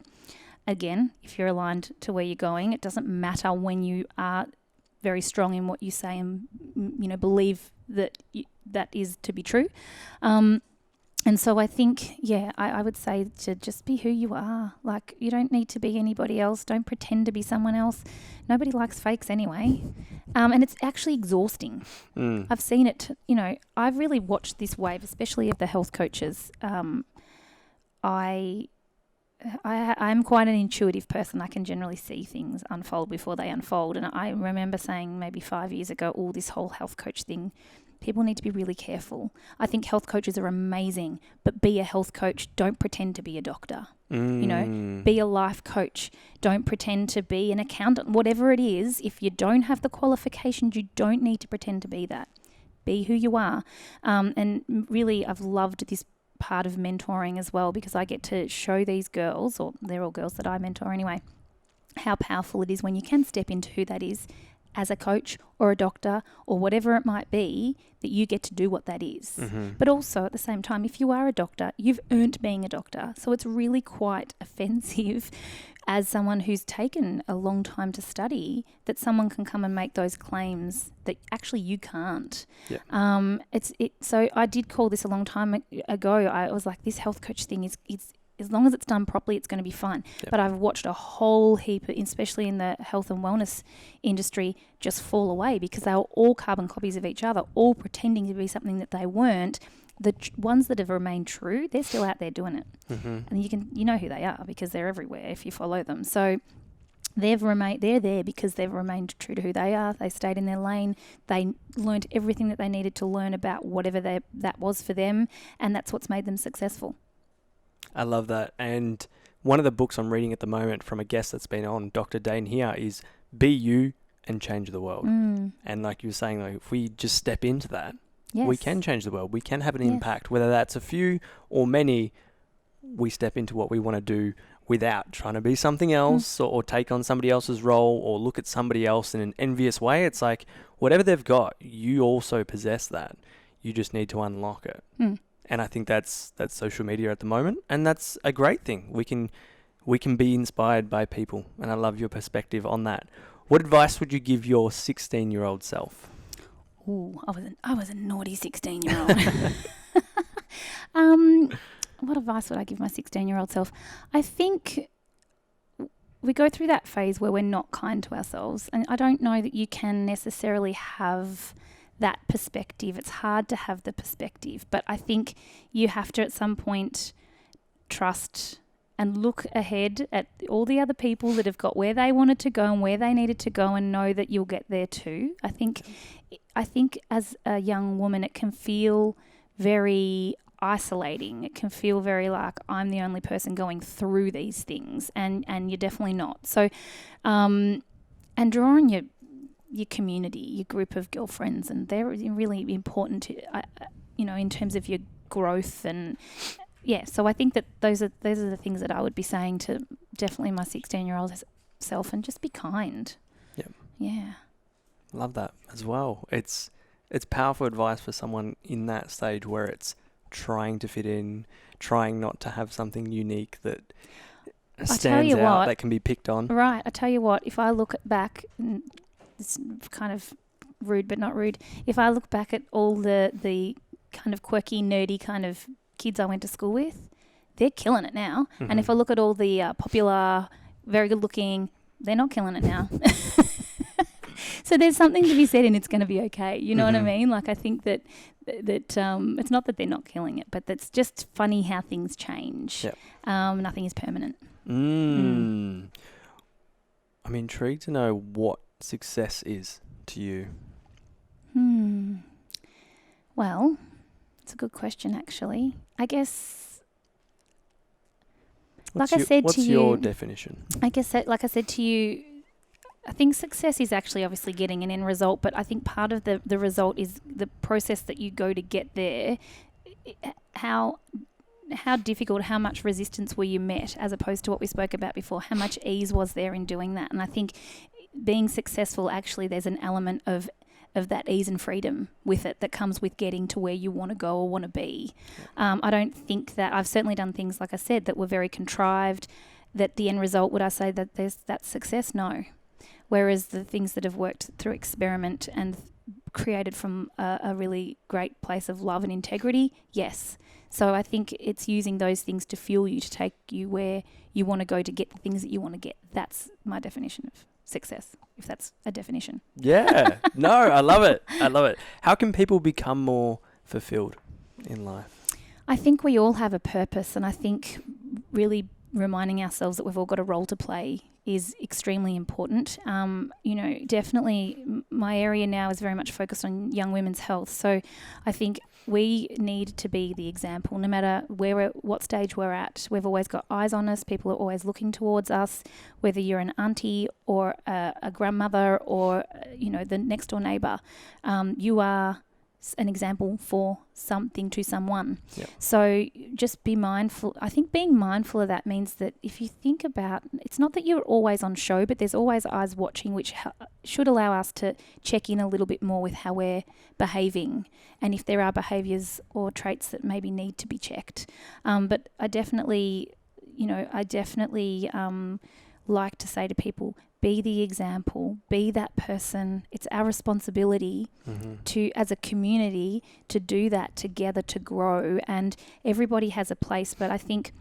Again, if you're aligned to where you're going, it doesn't matter when you are very strong in what you say and believe that that is to be true. And And so I think, I would say to just be who you are. Like, you don't need to be anybody else. Don't pretend to be someone else. Nobody likes fakes anyway. And it's actually exhausting. I've seen it, I've really watched this wave, especially of the health coaches. I'm quite an intuitive person. I can generally see things unfold before they unfold. And I remember saying maybe 5 years ago, this whole health coach thing, people need to be really careful. I think health coaches are amazing, but be a health coach. Don't pretend to be a doctor. Be a life coach. Don't pretend to be an accountant. Whatever it is, if you don't have the qualifications, you don't need to pretend to be that. Be who you are. And really, I've loved this part of mentoring as well, because I get to show these girls, or they're all girls that I mentor anyway, how powerful it is when you can step into who that is as a coach or a doctor or whatever it might be, that you get to do what that is. But also at the same time, if you are a doctor, you've earned being a doctor. So it's really quite offensive as someone who's taken a long time to study, that someone can come and make those claims that actually you can't. So I did call this a long time ago. I was like, this health coach thing is as long as it's done properly, it's going to be fine. But I've watched a whole heap, especially in the health and wellness industry, just fall away because they were all carbon copies of each other, all pretending to be something that they weren't. The ones that have remained true, they're still out there doing it. And you know who they are because they're everywhere if you follow them. So they're there because they've remained true to who they are. They stayed in their lane. They learned everything that they needed to learn about whatever that was for them, and that's what's made them successful. I love that. And one of the books I'm reading at the moment from a guest that's been on, Dr. Dane here, is Be You and Change the World. And like you were saying, if we just step into that, we can change the world. We can have an impact, whether that's a few or many. We step into what we want to do without trying to be something else or take on somebody else's role or look at somebody else in an envious way. It's like whatever they've got, you also possess that. You just need to unlock it. And I think that's social media at the moment, and that's a great thing. We can be inspired by people, and I love your perspective on that. What advice would you give your 16-year-old self? I was a naughty 16-year-old. What advice would I give my 16-year-old self? I think we go through that phase where we're not kind to ourselves, and I don't know that you can necessarily have that perspective. It's hard to have the perspective, but I think you have to at some point trust and look ahead at all the other people that have got where they wanted to go and where they needed to go, and know that you'll get there too. I think as a young woman, it can feel very isolating. It can feel very like I'm the only person going through these things, and you're definitely not. So, and drawing your community, your group of girlfriends, and they're really important to, in terms of your growth. And so I think that those are the things that I would be saying to definitely my 16-year-old self, and just be kind. Love that as well. It's powerful advice for someone in that stage where it's trying to fit in, trying not to have something unique that stands out, that can be picked on. Right. I tell you what, if I look back, it's kind of rude but not rude, if I look back at all the kind of quirky, nerdy kind of kids I went to school with, they're killing it now. And if I look at all the popular, very good looking, they're not killing it now. So there's something to be said, and it's going to be okay. You know what I mean? Like, I think that it's not that they're not killing it, but that's just funny how things change. Nothing is permanent. I'm intrigued to know what success is to you. Well, it's a good question, actually. I guess, what's your definition? I guess, like I said to you, I think success is actually obviously getting an end result, but I think part of the result is the process that you go to get there. How difficult, how much resistance were you met, as opposed to what we spoke about before? How much ease was there in doing that? And I think being successful, actually, there's an element of that ease and freedom with it that comes with getting to where you want to go or want to be. I don't think that I've certainly done things, like I said, that were very contrived, that the end result, would I say that that's success? No. Whereas the things that have worked through experiment and created from a really great place of love and integrity? Yes. So I think it's using those things to fuel you, to take you where you want to go, to get the things that you want to get. That's my definition of success, if that's a definition. Yeah. No, I love it. I love it. How can people become more fulfilled in life? I think we all have a purpose, and I think really reminding ourselves that we've all got a role to play is extremely important. Definitely my area now is very much focused on young women's health. So I think we need to be the example, no matter what stage we're at. We've always got eyes on us. People are always looking towards us, whether you're an auntie or a grandmother or, the next door neighbour. You are an example for something to someone. Yep. So just be mindful. I think being mindful of that means that if you think about, it's not that you're always on show, but there's always eyes watching, which should allow us to check in a little bit more with how we're behaving and if there are behaviours or traits that maybe need to be checked. But I definitely like to say to people, be the example, be that person. It's our responsibility to, as a community, to do that together, to grow. And everybody has a place. But I think,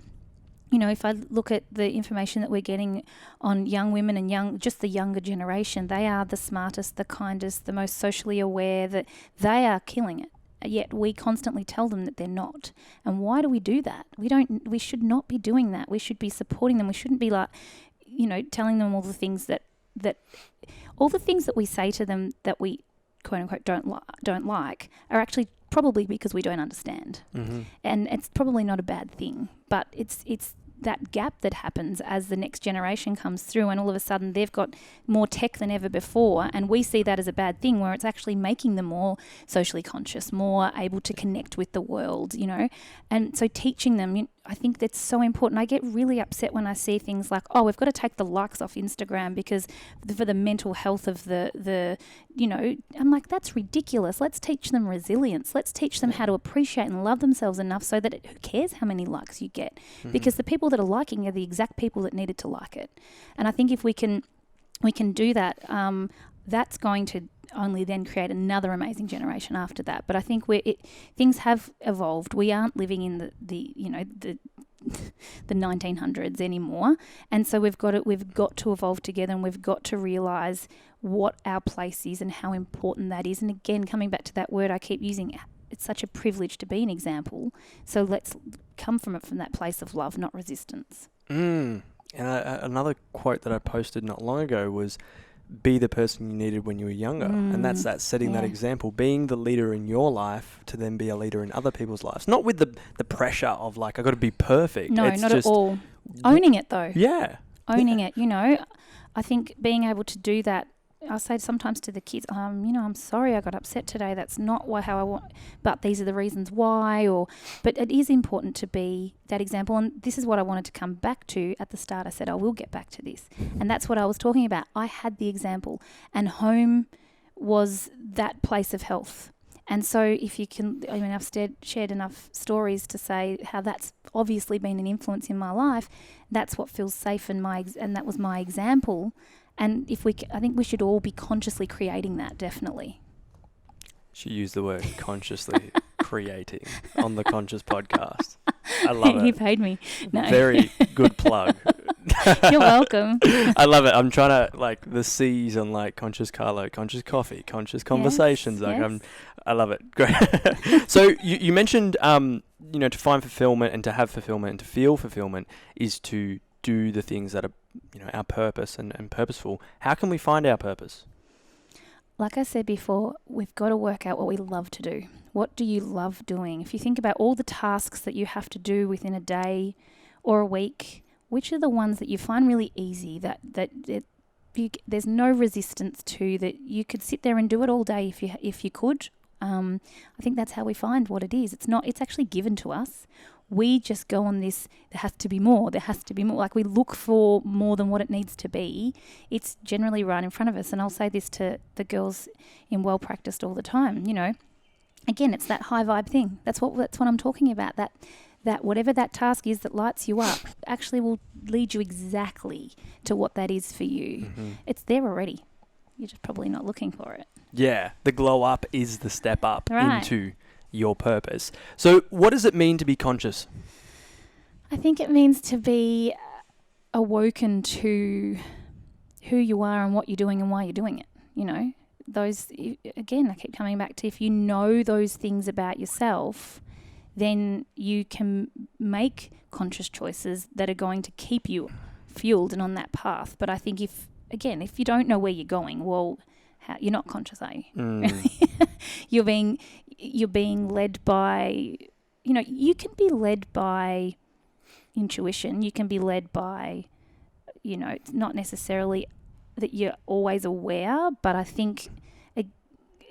if I look at the information that we're getting on young women and just the younger generation, they are the smartest, the kindest, the most socially aware, that they are killing it. Yet we constantly tell them that they're not. And why do we do that? We should not be doing that. We should be supporting them. We shouldn't be like, telling them all the things that we say to them that we quote unquote don't like are actually probably because we don't understand. And it's probably not a bad thing, but it's that gap that happens as the next generation comes through and all of a sudden they've got more tech than ever before, and we see that as a bad thing, where it's actually making them more socially conscious, more able to connect with the world, and so teaching them, I think that's so important. I get really upset when I see things like, we've got to take the likes off Instagram because for the mental health of the I'm like, that's ridiculous. Let's teach them resilience. Let's teach them how to appreciate and love themselves enough so that who cares how many likes you get? Because the people that are liking are the exact people that needed to like it. And I think if we can do that, that's going to only then create another amazing generation after that. But I think things have evolved. We aren't living in the 1900s anymore, and so we've got to evolve together, and we've got to realize what our place is and how important that is. And again, coming back to that word I keep using, it's such a privilege to be an example. So let's come from that place of love, not resistance. And another quote that I posted not long ago was, be the person you needed when you were younger. And that's that setting that example, being the leader in your life to then be a leader in other people's lives. Not with the pressure of like, I got to be perfect. No, not at all. Owning it though. Yeah. Owning it, I think being able to do that, I say sometimes to the kids, I'm sorry I got upset today. That's not how I want, but these are the reasons why. But it is important to be that example. And this is what I wanted to come back to at the start. I said I will get back to this. And that's what I was talking about. I had the example, and home was that place of health. And so if you can, I've shared enough stories to say how that's obviously been an influence in my life. That's what feels safe, and that was my example. And I think we should all be consciously creating that, definitely. Should use the word consciously creating on the Conscious Podcast. I love it. You paid me. No. Very good plug. You're welcome. I love it. I'm trying to the C's on Conscious Carlo, Conscious Coffee, Conscious Conversations. Yes. I love it. Great. So you mentioned to find fulfillment and to have fulfillment and to feel fulfillment is to do the things that are our purpose and purposeful. How can we find our purpose? Like I said before, we've got to work out what we love to do. What do you love doing? If you think about all the tasks that you have to do within a day or a week, which are the ones that you find really easy, that there's no resistance to, that you could sit there and do it all day if you could? I think that's how we find what it is. It's actually given to us. We just go on this, there has to be more. Like we look for more than what it needs to be. It's generally right in front of us. And I'll say this to the girls in Well Practiced all the time, Again, it's that high vibe thing. That's what I'm talking about. That whatever that task is that lights you up actually will lead you exactly to what that is for you. It's there already. You're just probably not looking for it. Yeah, the glow up is the step up Right. into your purpose. So what does it mean to be conscious? I think it means to be awoken to who you are and what you're doing and why you're doing it. You know, again, I keep coming back to, if you know those things about yourself, then you can make conscious choices that are going to keep you fueled and on that path. But I think if you don't know where you're going, well, you're not conscious, are you? You're being led by, you can be led by intuition. You can be led by, it's not necessarily that you're always aware, but I think,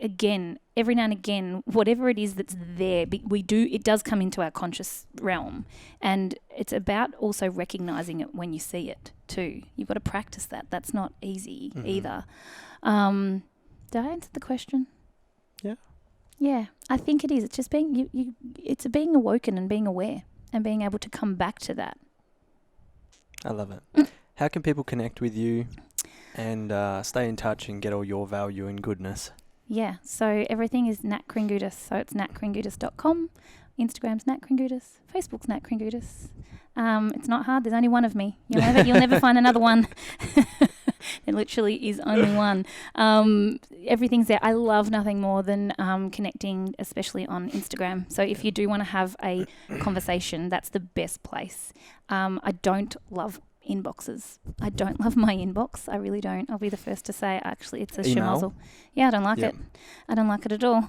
again, every now and again, whatever it is that's there, it does come into our conscious realm, and it's about also recognizing it when you see it too. You've got to practice that. That's not easy either. Did I answer the question? Yeah. Yeah, I think it is. It's just it's being awoken and being aware and being able to come back to that. I love it. How can people connect with you and stay in touch and get all your value and goodness? Yeah, so everything is Nat Kringoudis. So it's natkringoudis.com. Instagram's Nat Kringoudis. Facebook's Nat Kringoudis. It's not hard. There's only one of me. You'll never find another one. There literally is only one. Everything's there. I love nothing more than connecting, especially on Instagram. So if you do want to have a conversation, that's the best place. I don't love inboxes. I don't love my inbox. I really don't. I'll be the first to say, actually, it's a Email? schmozzle. Yeah, I don't like it. I don't like it at all.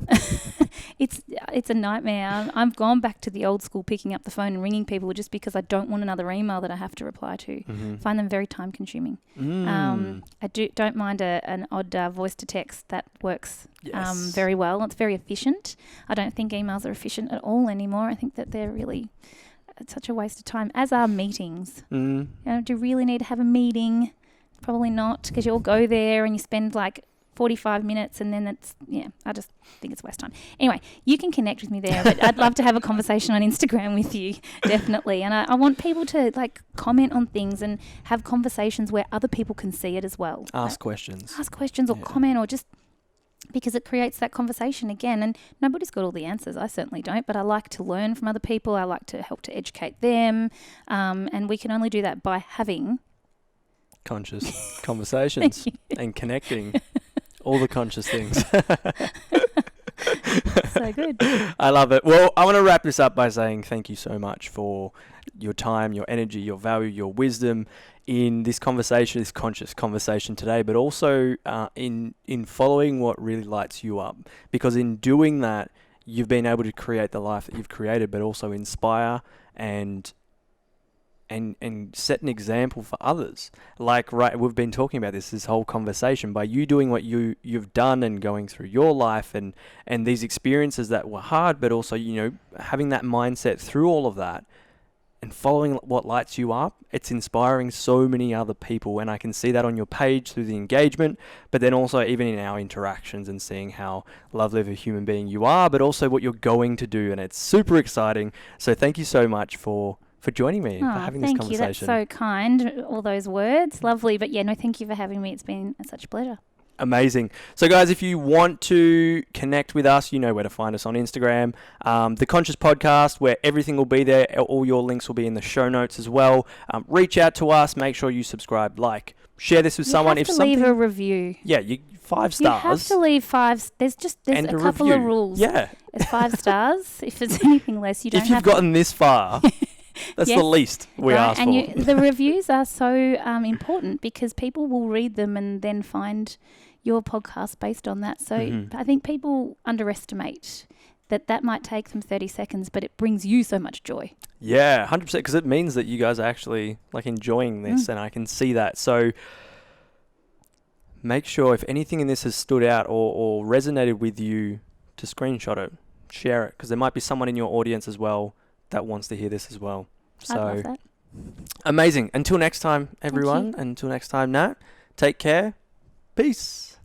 It's a nightmare. I've gone back to the old school, picking up the phone and ringing people just because I don't want another email that I have to reply to. Find them very time consuming. I don't mind an odd voice to text. That works very well. It's very efficient. I don't think emails are efficient at all anymore. I think that they're really... It's such a waste of time, as are meetings. Do you really need to have a meeting? Probably not, because you'll go there and you spend like 45 minutes and then I just think it's a waste of time. Anyway, you can connect with me there, but I'd love to have a conversation on Instagram with you, definitely. And I want people to comment on things and have conversations where other people can see it as well. Ask questions or comment, or just... because it creates that conversation again, and nobody's got all the answers. I certainly don't, but I like to learn from other people. I like to help to educate them, and we can only do that by having conscious conversations and connecting all the conscious things. So good. I love it. Well, I want to wrap this up by saying thank you so much for your time, your energy, your value, your wisdom in this conversation, this conscious conversation today, but also in following what really lights you up. Because in doing that, you've been able to create the life that you've created, but also inspire and set an example for others. We've been talking about this whole conversation. By you doing what you've done and going through your life and these experiences that were hard, but also, having that mindset through all of that, and following what lights you up, it's inspiring so many other people. And I can see that on your page through the engagement, but then also even in our interactions and seeing how lovely of a human being you are, but also what you're going to do. And it's super exciting. So thank you so much for joining me, for having this conversation. Thank you. That's so kind, all those words. Lovely. But thank you for having me. It's been such a pleasure. Amazing. So guys, if you want to connect with us, you know where to find us on Instagram. The Conscious Podcast, where everything will be there. All your links will be in the show notes as well. Reach out to us. Make sure you subscribe, share this with someone. You have to leave a review. Yeah, 5 stars. You have to leave 5. There's a couple of rules. Yeah. It's 5 stars. If it's anything less, you don't have to. If you've gotten this far... That's the least we ask for. And the reviews are so important because people will read them and then find your podcast based on that. So I think people underestimate that might take them 30 seconds, but it brings you so much joy. Yeah, 100%, because it means that you guys are actually enjoying this, and I can see that. So make sure if anything in this has stood out or resonated with you, to screenshot it, share it, because there might be someone in your audience as well that wants to hear this as well. So I love that. Amazing. Until next time, everyone. Until next time, Nat. Take care. Peace.